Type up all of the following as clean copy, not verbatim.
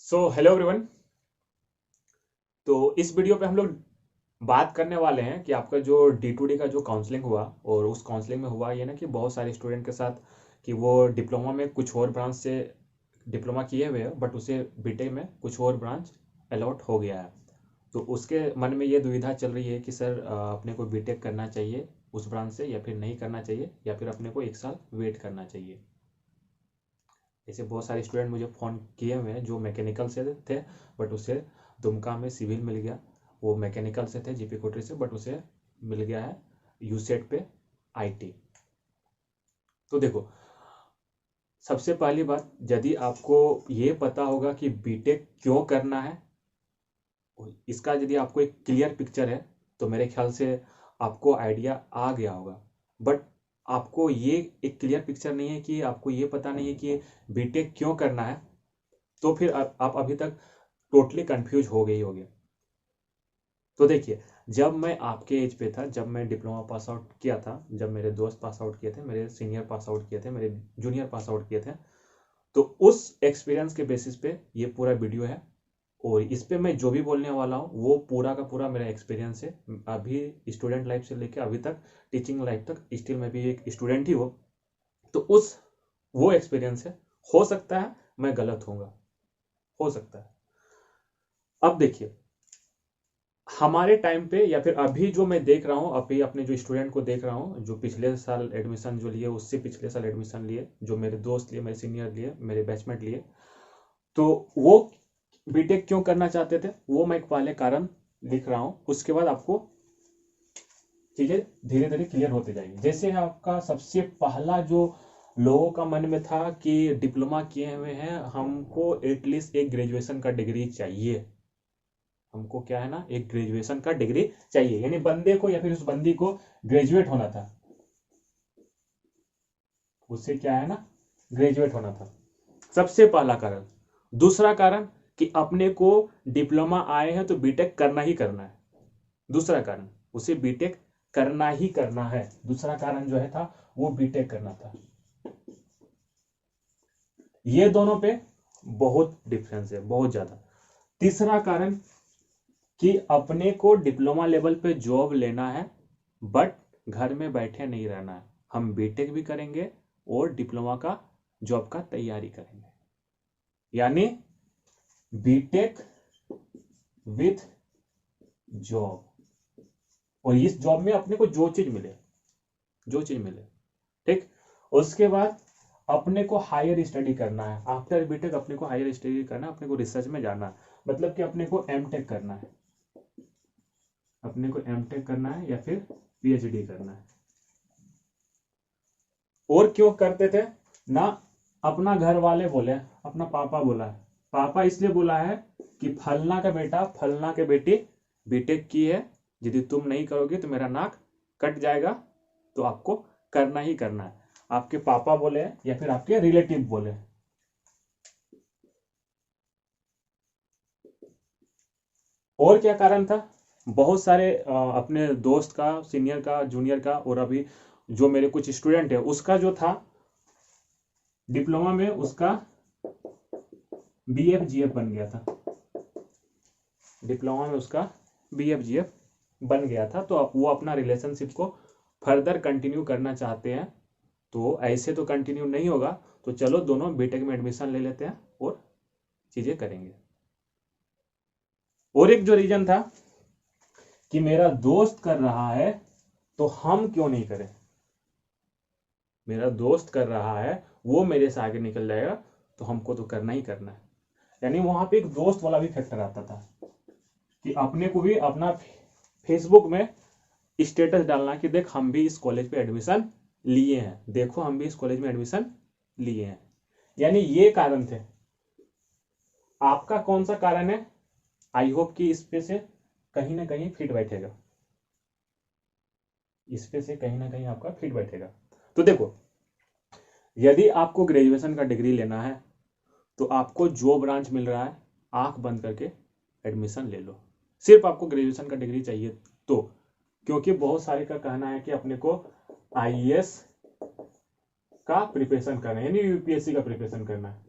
Hello everyone. तो इस video पे हम लोग बात करने वाले हैं कि आपका जो D2D का जो काउंसलिंग हुआ और उस काउंसलिंग में हुआ ये ना कि बहुत सारे स्टूडेंट के साथ कि वो डिप्लोमा में कुछ और ब्रांच से डिप्लोमा किए हुए हैं बट उसे बीटेक में कुछ और ब्रांच अलॉट हो गया है। तो उसके मन में ये दुविधा चल रही है कि सर अपने को बीटेक करना चाहिए उस ब्रांच से या फिर नहीं करना चाहिए या फिर अपने को एक साल वेट करना चाहिए। ऐसे बहुत सारे स्टूडेंट मुझे फ़ोन किए हुए हैं जो मैकेनिकल से थे बट उसे दुमका में सिविल मिल गया। वो मैकेनिकल से थे जीपी कोटरी से बट उसे मिल गया है यूसेट पे आईटी। तो देखो, सबसे पहली बात, यदि आपको ये पता होगा कि बीटेक क्यों करना है, इसका यदि आपको एक क्लियर पिक्चर है तो मेरे ख्याल से आपको आइडिया आ गया होगा। बट आपको ये एक क्लियर पिक्चर नहीं है कि आपको ये पता नहीं है कि बीटेक क्यों करना है, तो फिर आप अभी तक टोटली कंफ्यूज हो गई होगी। तो देखिए, जब मैं आपके एज पे था, जब मैं डिप्लोमा पास आउट किया था, जब मेरे दोस्त पास आउट किए थे, मेरे सीनियर पास आउट किए थे, मेरे जूनियर पास आउट किए थे, तो उस एक्सपीरियंस के बेसिस पे ये पूरा वीडियो है। और इस पे मैं जो भी बोलने वाला हूँ वो पूरा का पूरा मेरा एक्सपीरियंस है, अभी स्टूडेंट लाइफ से लेकर अभी तक टीचिंग लाइफ तक स्टिल मैं भी एक स्टूडेंट ही हूँ। तो उस वो एक्सपीरियंस है। हो सकता है मैं गलत होऊंगा, हो सकता है। अब देखिए, हमारे टाइम पे या फिर अभी जो मैं देख रहा हूँ, अभी अपने जो स्टूडेंट को देख रहा हूँ जो पिछले साल एडमिशन जो लिए, उससे पिछले साल एडमिशन लिए, जो मेरे दोस्त लिए, मेरे सीनियर लिए, मेरे बैचमेट लिए, तो वो बीटेक क्यों करना चाहते थे वो मैं एक पहले कारण लिख रहा हूँ। उसके बाद आपको चीजें धीरे धीरे क्लियर होते जाएंगी। जैसे आपका सबसे पहला जो लोगों का मन में था कि डिप्लोमा किए हुए हैं, हमको एटलीस्ट एक ग्रेजुएशन का डिग्री चाहिए। हमको क्या है ना, एक ग्रेजुएशन का डिग्री चाहिए, यानी बंदे को या फिर उस बंदी को ग्रेजुएट होना था। उससे क्या है ना, ग्रेजुएट होना था, सबसे पहला कारण। दूसरा कारण कि अपने को डिप्लोमा आए हैं तो बीटेक करना ही करना है। दूसरा कारण, उसे बीटेक करना ही करना है। दूसरा कारण जो है था वो बीटेक करना था। ये दोनों पे बहुत डिफरेंस है, बहुत ज्यादा। तीसरा कारण कि अपने को डिप्लोमा लेवल पे जॉब लेना है बट घर में बैठे नहीं रहना है। हम बीटेक भी करेंगे और डिप्लोमा का जॉब का तैयारी करेंगे, यानी बीटेक विथ जॉब। और इस जॉब में अपने को जो चीज मिले, जो चीज मिले, ठीक। उसके बाद अपने को हायर स्टडी करना है। आफ्टर बीटेक अपने को हायर स्टडी करना है, अपने को रिसर्च में जाना है। मतलब कि अपने को एमटेक करना है, अपने को एमटेक करना है या फिर पीएचडी करना है। और क्यों करते थे ना, अपना घर वाले बोले, अपना पापा बोला है। पापा इसलिए बोला है कि फलना का बेटा, फलना के बेटी बीटेक की है, यदि तुम नहीं करोगे तो मेरा नाक कट जाएगा, तो आपको करना ही करना है। आपके पापा बोले या फिर आपके रिलेटिव बोले। और क्या कारण था, बहुत सारे अपने दोस्त का, सीनियर का, जूनियर का, और अभी जो मेरे कुछ स्टूडेंट है उसका जो था डिप्लोमा में, उसका बीएफ जीएफ बन गया था। डिप्लोमा में उसका बीएफ जीएफ बन गया था। तो वो अपना रिलेशनशिप को फर्दर कंटिन्यू करना चाहते हैं। तो ऐसे तो कंटिन्यू नहीं होगा, तो चलो दोनों बीटेक में एडमिशन ले लेते हैं और चीजें करेंगे। और एक जो रीजन था कि मेरा दोस्त कर रहा है तो हम क्यों नहीं करें। मेरा दोस्त कर रहा है, वो मेरे से आगे निकल जाएगा, तो हमको तो करना ही करना है। यानी वहां पे एक दोस्त वाला भी फैक्टर आता था कि अपने को भी अपना फेसबुक में स्टेटस डालना कि देख हम भी इस कॉलेज पे एडमिशन लिए हैं, देखो हम भी इस कॉलेज में एडमिशन लिए हैं। यानी ये कारण थे। आपका कौन सा कारण है, आई होप कि इस पे से कहीं ना कहीं फिट बैठेगा, इस पे से कहीं ना कहीं आपका फिट बैठेगा। तो देखो, यदि आपको ग्रेजुएशन का डिग्री लेना है तो आपको जो ब्रांच मिल रहा है आंख बंद करके एडमिशन ले लो। सिर्फ आपको ग्रेजुएशन का डिग्री चाहिए तो, क्योंकि बहुत सारे का कहना है कि अपने को आईएएस का प्रिपरेशन करना है, यानी यूपीएससी का प्रिपरेशन करना है।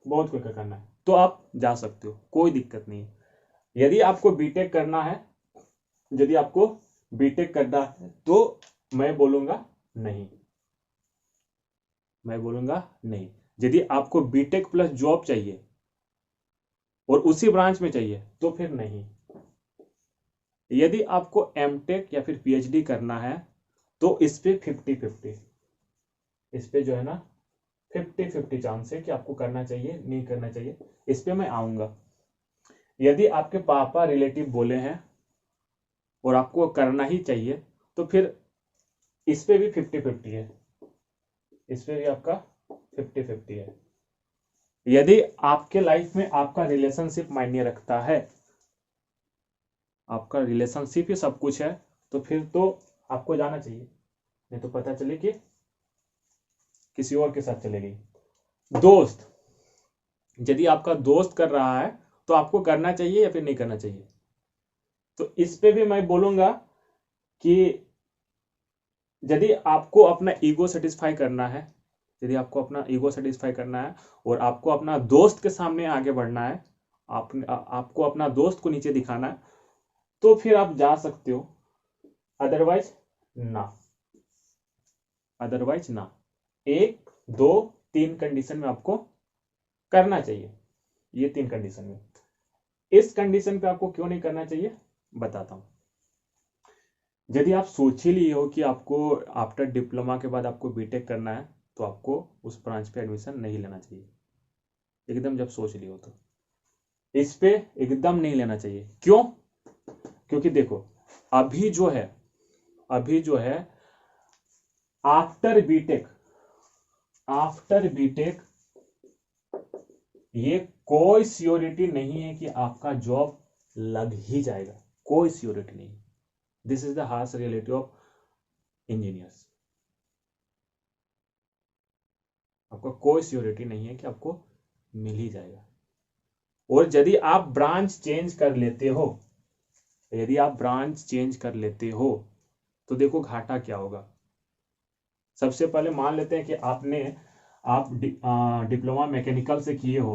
बहुत क्विक करना है तो आप जा सकते हो, कोई दिक्कत नहीं है। यदि आपको बीटेक करना है, यदि आपको बीटेक करना है तो मैं बोलूंगा नहीं, मैं बोलूंगा नहीं। यदि आपको बीटेक प्लस जॉब चाहिए और उसी ब्रांच में चाहिए तो फिर नहीं। यदि आपको एमटेक या फिर पीएचडी करना है तो इस पे 50-50, इस पे जो है ना 50-50 चांस है कि आपको करना चाहिए नहीं करना चाहिए, इस पे मैं आऊंगा। यदि आपके पापा रिलेटिव बोले हैं और आपको करना ही चाहिए तो फिर इस पे भी 50-50 है, इस पे भी आपका 50-50 है। यदि आपके लाइफ में आपका रिलेशनशिप मायने रखता है, आपका रिलेशनशिप ही सब कुछ है, तो फिर तो आपको जाना चाहिए, नहीं तो पता चले कि किसी और के साथ चले गई। दोस्त, यदि आपका दोस्त कर रहा है तो आपको करना चाहिए या फिर नहीं करना चाहिए, तो इस पे भी मैं बोलूंगा कि यदि आपको अपना ईगो सेटिस्फाई करना है, यदि आपको अपना ईगो सेटिस्फाई करना है और आपको अपना दोस्त के सामने आगे बढ़ना है, आपको अपना दोस्त को नीचे दिखाना है, तो फिर आप जा सकते हो, अदरवाइज ना, अदरवाइज ना। 1, 2, 3 कंडीशन में आपको करना चाहिए, ये 3 कंडीशन में। इस कंडीशन पे आपको क्यों नहीं करना चाहिए बताता हूं। यदि आप सोच ही लिए हो कि आपको आफ्टर डिप्लोमा के बाद आपको बीटेक करना है तो आपको उस ब्रांच पे एडमिशन नहीं लेना चाहिए, एकदम जब सोच लिए हो तो इस पे एकदम नहीं लेना चाहिए। क्यों? क्योंकि देखो अभी जो है, अभी जो है आफ्टर बीटेक, आफ्टर बीटेक ये कोई सियोरिटी नहीं है कि आपका जॉब लग ही जाएगा, कोई सियोरिटी नहीं। This is the harsh reality of engineers. आपको कोई सियोरिटी नहीं है कि आपको मिल ही जाएगा। और यदि आप ब्रांच चेंज कर लेते हो, यदि आप ब्रांच चेंज कर लेते हो तो देखो घाटा क्या होगा। सबसे पहले मान लेते हैं कि आप डिप्लोमा मैकेनिकल से किए हो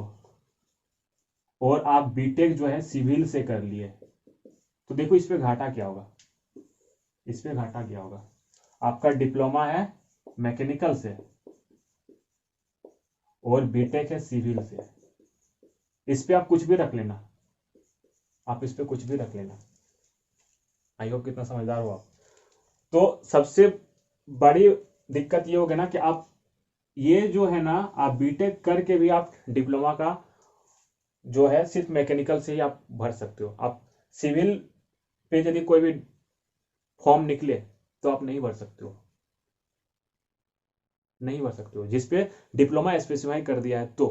और आप बीटेक जो है सिविल से कर लिए, तो देखो इस पे घाटा क्या होगा, इस पे घाटा क्या होगा। आपका डिप्लोमा है मैकेनिकल से और बीटेक है सिविल से, इस पे आप कुछ भी रख लेना, आप इस पे कुछ भी रख लेना। आई होप कितना समझदार हो आप। तो सबसे बड़ी दिक्कत ये होगी ना कि आप ये जो है ना, आप बीटेक करके भी आप डिप्लोमा का जो है सिर्फ मैकेनिकल से ही आप भर सकते हो। आप सिविल पे यदि कोई भी फॉर्म निकले तो आप नहीं भर सकते हो, नहीं भर सकते हो, जिसपे डिप्लोमा स्पेसिफाई कर दिया है। तो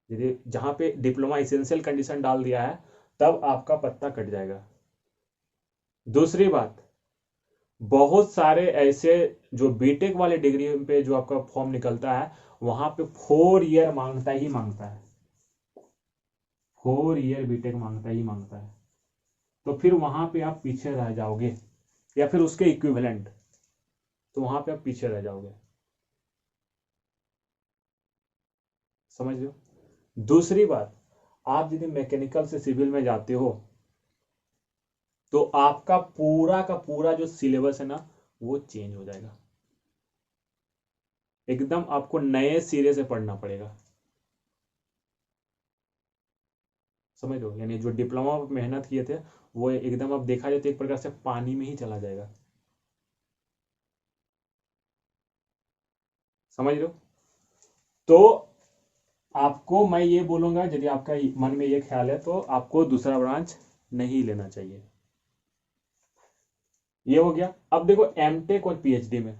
यदि जहां पे डिप्लोमा इसेंशियल कंडीशन डाल दिया है तब आपका पत्ता कट जाएगा। दूसरी बात, बहुत सारे ऐसे जो बीटेक वाले डिग्री पे जो आपका फॉर्म निकलता है वहां पे 4 ईयर मांगता ही मांगता है, 4 ईयर बीटेक मांगता ही मांगता है। तो फिर वहां पे आप पीछे रह जाओगे, या फिर उसके इक्विवेलेंट, तो वहां पे आप पीछे रह जाओगे। समझ लो। दूसरी बात, आप यदि मैकेनिकल से सिविल में जाते हो तो आपका पूरा का पूरा जो सिलेबस है ना वो चेंज हो जाएगा, एकदम आपको नए सिरे से पढ़ना पड़ेगा। समझ लो, यानी जो डिप्लोमा में मेहनत किए थे वो एकदम अब देखा जाए तो एक प्रकार से पानी में ही चला जाएगा। समझ लो। तो आपको मैं ये बोलूंगा, यदि आपका मन में ये ख्याल है तो आपको दूसरा ब्रांच नहीं लेना चाहिए। ये हो गया। अब देखो एमटेक और पीएचडी में,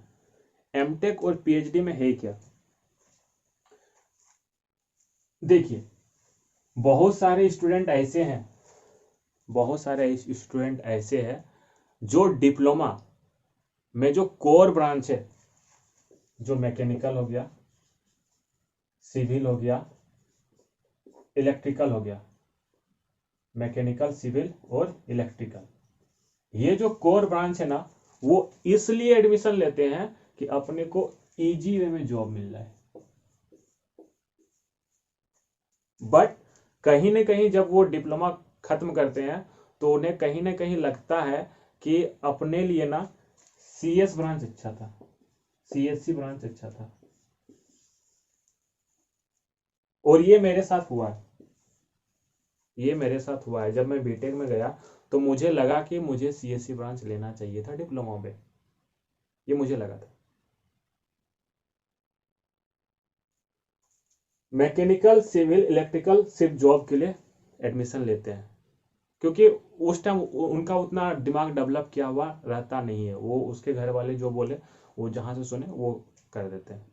एमटेक और पीएचडी में है क्या। देखिए बहुत सारे स्टूडेंट ऐसे हैं, बहुत सारे स्टूडेंट ऐसे हैं जो डिप्लोमा में जो कोर ब्रांच है, जो मैकेनिकल हो गया, सिविल हो गया, इलेक्ट्रिकल हो गया, मैकेनिकल सिविल और इलेक्ट्रिकल, ये जो कोर ब्रांच है ना वो इसलिए एडमिशन लेते हैं कि अपने को इजी वे में जॉब मिल जाए। बट कहीं ना कहीं जब वो डिप्लोमा खत्म करते हैं तो उन्हें कहीं ना कहीं लगता है कि अपने लिए ना CS ब्रांच अच्छा था, CSC ब्रांच अच्छा था। और ये मेरे साथ हुआ है, ये मेरे साथ हुआ है। जब मैं बीटेक में गया तो मुझे लगा कि मुझे CSC ब्रांच लेना चाहिए था डिप्लोमा में, ये मुझे लगा था। मैकेनिकल सिविल इलेक्ट्रिकल सिर्फ जॉब के लिए एडमिशन लेते हैं, क्योंकि उस टाइम उनका उतना दिमाग डेवलप किया हुआ रहता नहीं है, वो उसके घर वाले जो बोले वो जहां से सुने वो कर देते हैं।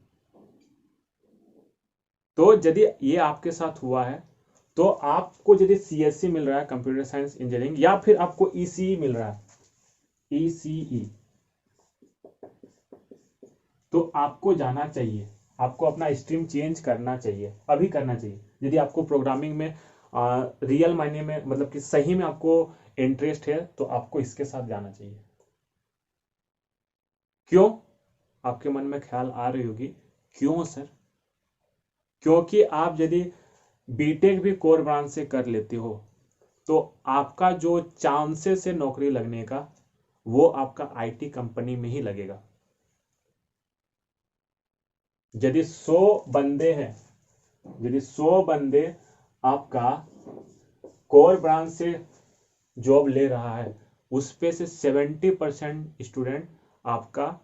तो यदि ये आपके साथ हुआ है तो आपको यदि CSC मिल रहा है कंप्यूटर साइंस इंजीनियरिंग, या फिर आपको ECE मिल रहा है, ECE, तो आपको जाना चाहिए, आपको अपना स्ट्रीम चेंज करना चाहिए, अभी करना चाहिए। यदि आपको प्रोग्रामिंग में रियल मायने में मतलब कि सही में आपको इंटरेस्ट है तो आपको इसके साथ जाना चाहिए। क्यों? आपके मन में ख्याल आ रही होगी, क्यों सर? क्योंकि आप यदि बीटेक भी कोर ब्रांच से कर लेते हो तो आपका जो चांसेस है नौकरी लगने का वो आपका IT कंपनी में ही लगेगा। यदि 100 बंदे हैं, यदि 100 बंदे आपका कोर ब्रांच से जॉब ले रहा है, उस पे से 70% स्टूडेंट आपका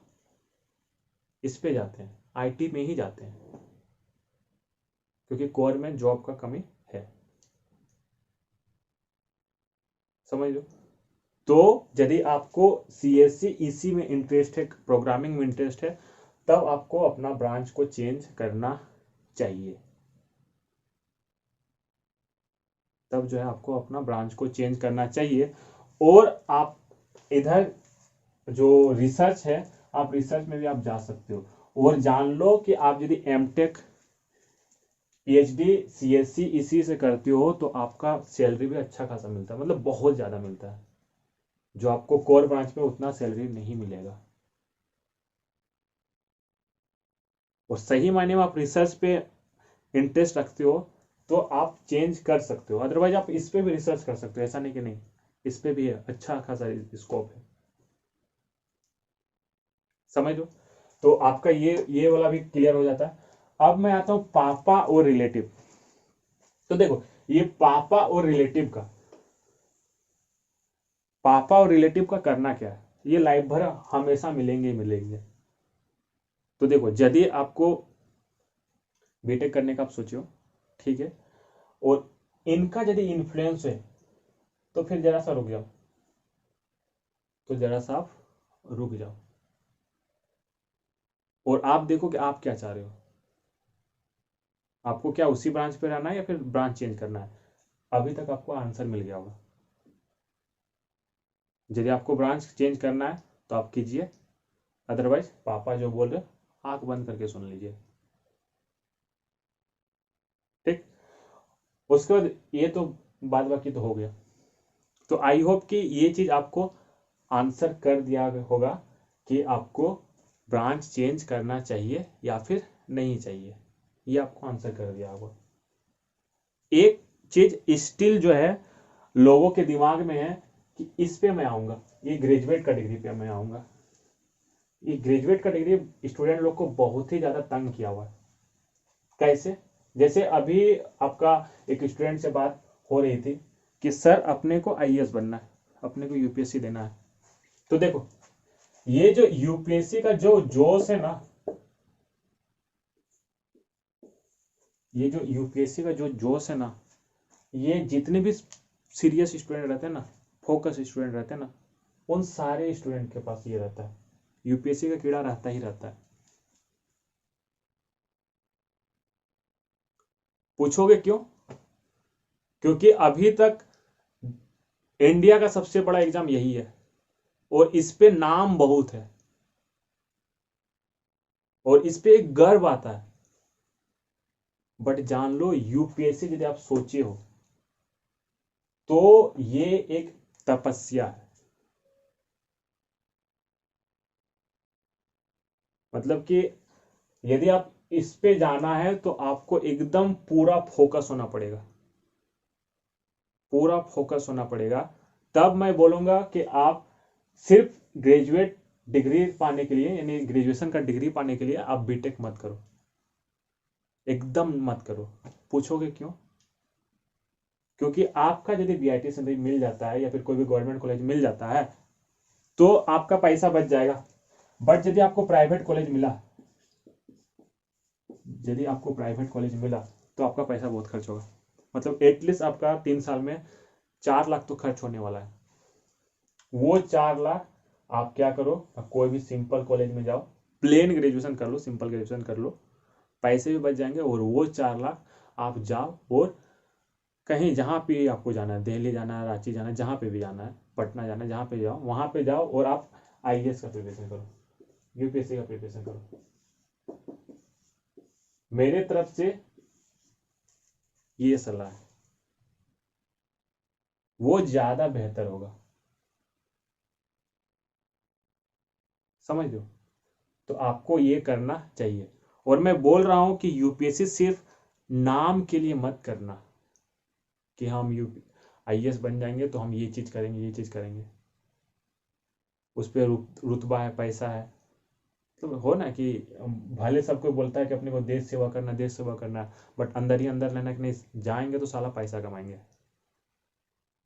इस पे जाते हैं, IT में ही जाते हैं, क्योंकि कोर में जॉब का कमी है। समझ लो। तो यदि आपको CSC EC में इंटरेस्ट है, प्रोग्रामिंग में इंटरेस्ट है, तब आपको अपना ब्रांच को चेंज करना चाहिए। तब जो है आपको अपना ब्रांच को चेंज करना चाहिए। और आप इधर जो रिसर्च है, आप रिसर्च में भी आप जा सकते हो और जान लो कि आप यदि MTech PhD CSC इसी से करते हो तो आपका सैलरी भी अच्छा खासा मिलता है, मतलब बहुत ज़्यादा मिलता है, जो आपको कोर ब्रांच में उतना सैलरी नहीं मिलेगा। और सही मायने में आप रिसर्च पे इंटरेस्ट रखते हो तो आप चेंज कर सकते हो, अदरवाइज आप इस पे भी रिसर्च कर सकते हो, ऐसा नहीं कि नहीं, इस पे भी है, अच्छा खासा स्कोप है। समझ लो। तो आपका ये वाला भी क्लियर हो जाता है। अब मैं आता हूं पापा और रिलेटिव। तो देखो, ये पापा और रिलेटिव का, पापा और रिलेटिव का करना क्या है, ये लाइफ भर हमेशा मिलेंगे ही मिलेंगे। तो देखो, यदि आपको बीटेक करने का आप सोचो, ठीक है, और इनका यदि इन्फ्लुएंस है तो फिर जरा सा रुक जाओ, तो जरा सा आप रुक जाओ और आप देखो कि आप क्या चाह रहे हो। आपको क्या उसी ब्रांच पे रहना है या फिर ब्रांच चेंज करना है? अभी तक आपको आंसर मिल गया होगा। यदि आपको ब्रांच चेंज करना है तो आप कीजिए, अदरवाइज पापा जो बोल रहे आंख बंद करके सुन लीजिए। ठीक। उसके बाद ये तो बाद बाकी तो हो गया। तो आई होप कि ये चीज आपको आंसर कर दिया होगा कि आपको ब्रांच चेंज करना चाहिए या फिर नहीं चाहिए, ये आपको आंसर कर दिया होगा। एक चीज स्टिल जो है लोगों के दिमाग में है कि इस पे मैं आऊंगा, ये ग्रेजुएट का डिग्री पे मैं आऊंगा। ये ग्रेजुएट का डिग्री स्टूडेंट लोग को बहुत ही ज्यादा तंग किया हुआ है। कैसे? जैसे अभी आपका एक स्टूडेंट से बात हो रही थी कि सर अपने को IAS बनना है, अपने को UPSC देना है। तो देखो, ये जो UPSC का जो जोश है ना, ये जो UPSC का जो जोश है ना, ये जितने भी सीरियस स्टूडेंट रहते हैं ना, फोकस स्टूडेंट रहते हैं ना, उन सारे स्टूडेंट के पास ये रहता है, UPSC का कीड़ा रहता ही रहता है। पूछोगे क्यों? क्योंकि अभी तक इंडिया का सबसे बड़ा एग्जाम यही है और इस पे नाम बहुत है और इस पे एक गर्व आता है। बट जान लो, UPSC यदि आप सोचे हो तो ये एक तपस्या है। मतलब कि यदि आप इस पे जाना है तो आपको एकदम पूरा फोकस होना पड़ेगा, पूरा फोकस होना पड़ेगा। तब मैं बोलूंगा कि आप सिर्फ ग्रेजुएट डिग्री पाने के लिए, यानी ग्रेजुएशन का डिग्री पाने के लिए आप बीटेक मत करो, एकदम मत करो। पूछोगे क्यों? क्योंकि आपका यदि बीआईटी से मिल जाता है या फिर कोई भी गवर्नमेंट कॉलेज मिल जाता है तो आपका पैसा बच जाएगा। बट यदि आपको प्राइवेट कॉलेज मिला, यदि आपको प्राइवेट कॉलेज मिला तो आपका पैसा बहुत खर्च होगा। मतलब एटलीस्ट आपका 3 साल में 4 लाख तो खर्च होने वाला है। वो 4 लाख आप क्या करो, कोई भी सिंपल कॉलेज में जाओ, प्लेन ग्रेजुएशन कर लो, सिंपल ग्रेजुएशन कर लो, पैसे भी बच जाएंगे। और वो 4 लाख आप जाओ और कहीं जहाँ पे आपको जाना है, दिल्ली जाना है, रांची जाना है, जहाँ पे भी जाना है, पटना जाना है, जहाँ पे जाओ वहाँ पे जाओ और आप आईएएस का प्रिपरेशन करो, यूपीएससी का प्रिपरेशन करो। मेरे तरफ से ये सलाह है, वो ज्यादा बेहतर होगा। समझ लो, तो आपको ये करना चाहिए। और मैं बोल रहा हूं कि यूपीएससी सिर्फ नाम के लिए मत करना कि हम यूपी आईएएस बन जाएंगे तो हम ये चीज करेंगे, ये चीज करेंगे, उस पर रुतबा है, पैसा है। तो हो ना कि भले सबको बोलता है कि अपने को देश सेवा करना, देश सेवा करना, बट अंदर ही अंदर लेना कि नहीं जाएंगे तो साला पैसा कमाएंगे।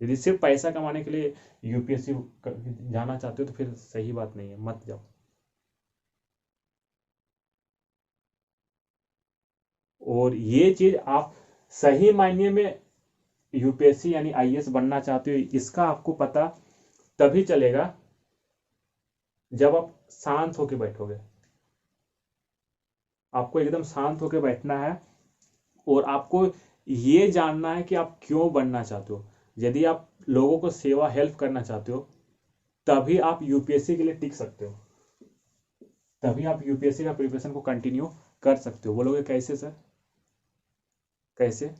यदि सिर्फ पैसा कमाने के लिए यूपीएससी जाना चाहते हो तो फिर सही बात नहीं है, मत जाओ। और ये चीज आप सही मायने में यूपीएससी यानी आईएएस बनना चाहते हो, इसका आपको पता तभी चलेगा जब आप शांत होकर बैठोगे। आपको एकदम शांत होकर बैठना है और आपको ये जानना है कि आप क्यों बनना चाहते हो। यदि आप लोगों को सेवा हेल्प करना चाहते हो तभी आप यूपीएससी के लिए टिक सकते हो, तभी आप यूपीएससी का प्रिपरेशन को कंटिन्यू कर सकते हो। बोलोगे कैसे सर, कैसे?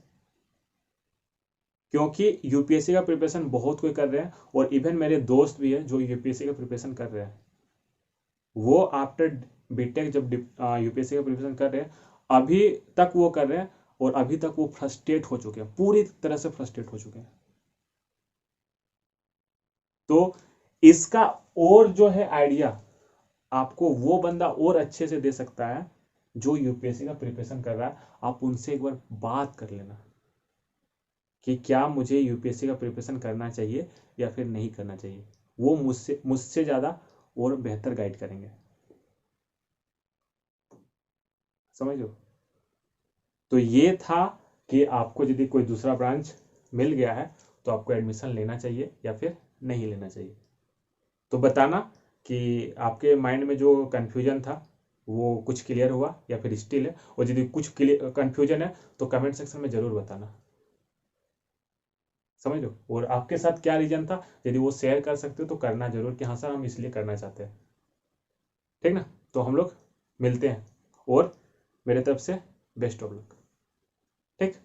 क्योंकि यूपीएससी का प्रिपरेशन बहुत कोई कर रहे हैं और इवन मेरे दोस्त भी है जो यूपीएससी का प्रिपरेशन कर रहे हैं। वो आफ्टर बीटेक जब यूपीएससी का प्रिपरेशन कर रहे हैं, अभी तक वो कर रहे हैं और अभी तक वो फ्रस्ट्रेट हो चुके हैं, पूरी तरह से फ्रस्ट्रेट हो चुके हैं। तो इसका और जो है आइडिया आपको वो बंदा और अच्छे से दे सकता है जो यूपीएससी का प्रिपरेशन कर रहा है। आप उनसे एक बार बात कर लेना कि क्या मुझे यूपीएससी का प्रिपरेशन करना चाहिए या फिर नहीं करना चाहिए। वो मुझसे ज़्यादा और बेहतर गाइड करेंगे। समझ लो, तो ये था कि आपको यदि कोई दूसरा ब्रांच मिल गया है तो आपको एडमिशन लेना चाहिए या फिर नहीं लेना चाहिए। तो बताना कि आपके माइंड में जो कन्फ्यूजन था वो कुछ क्लियर हुआ या फिर स्टिल है। और यदि कुछ कन्फ्यूजन है तो कमेंट सेक्शन में ज़रूर बताना। समझ लो, और आपके साथ क्या रीजन था यदि वो शेयर कर सकते हो तो करना जरूर कि हाँ सर हम इसलिए करना चाहते हैं। ठीक ना? तो हम लोग मिलते हैं और मेरे तरफ से बेस्ट ऑफ लक। ठीक।